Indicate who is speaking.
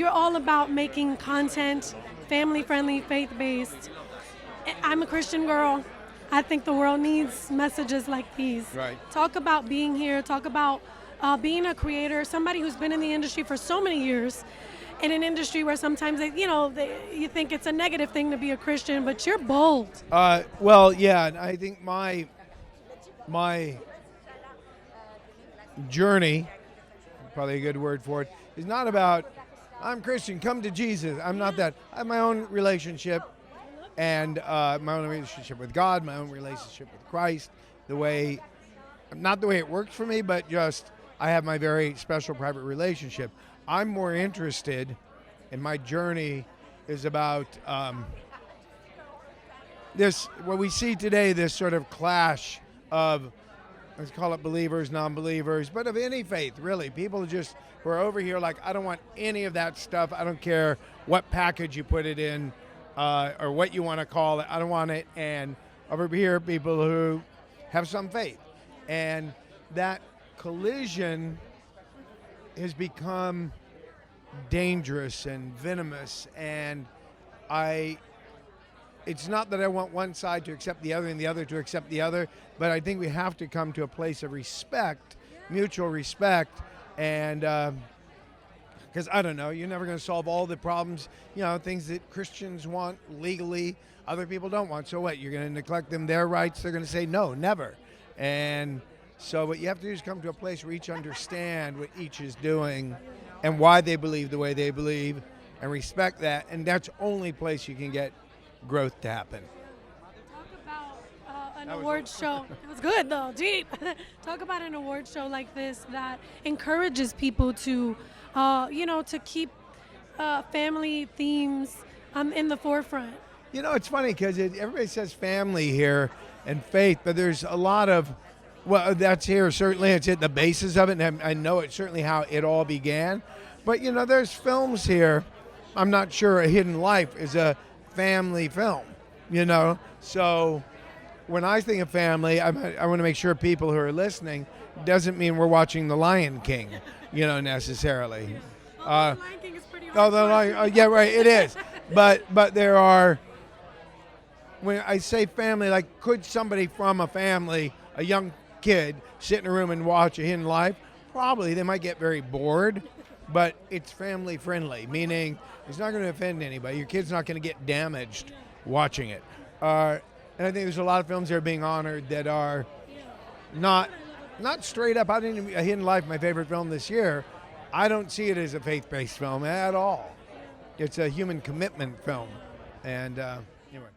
Speaker 1: we're all about making content family-friendly, faith-based. I'm a Christian girl. I think the world needs messages like these.
Speaker 2: Right.
Speaker 1: Talk about being here. Talk about being a creator, somebody who's been in the industry for so many years, in an industry where sometimes you think it's a negative thing to be a Christian, but you're bold.
Speaker 2: Well, yeah, and I think my journey, probably a good word for it, is not about I'm Christian, come to Jesus. I'm not that. I have my own relationship, and my own relationship with God, my own relationship with Christ. Not the way it works for me, but just I have my very special private relationship. I'm more interested in my journey is about what we see today, this sort of clash of, let's call it believers, non-believers, but of any faith, really. People just who are over here like, I don't want any of that stuff. I don't care what package you put it in or what you want to call it. I don't want it. And over here, people who have some faith. And that collision has become dangerous and venomous, and it's not that I want one side to accept the other and the other to accept the other, but I think we have to come to a place of respect, mutual respect, and because I don't know, you're never going to solve all the problems, things that Christians want legally, other people don't want. So what, you're going to neglect them, their rights? They're going to say no, never. And so what you have to do is come to a place where each understand what each is doing and why they believe the way they believe, and respect that. And that's the only place you can get growth to happen.
Speaker 1: Talk about an award show. It was good though, deep. Talk about an award show like this that encourages people to, to keep family themes in the forefront.
Speaker 2: It's funny because everybody says family here and faith, but there's a lot of, well, that's here, certainly. It's at the basis of it, and I know it's certainly how it all began. But, there's films here. I'm not sure A Hidden Life is a family film, So when I think of family, I want to make sure people who are listening, doesn't mean we're watching The Lion King, necessarily.
Speaker 1: The Lion King is pretty
Speaker 2: yeah, right, it is. But there are, when I say family, like, could somebody from a family, a young kid, sit in a room and watch A Hidden Life? Probably. They might get very bored, but it's family friendly, meaning it's not going to offend anybody. Your kid's not going to get damaged watching it. And I think there's a lot of films that are being honored that are not straight up. A Hidden Life, my favorite film this year, I don't see it as a faith-based film at all. It's a human commitment film. And anyway.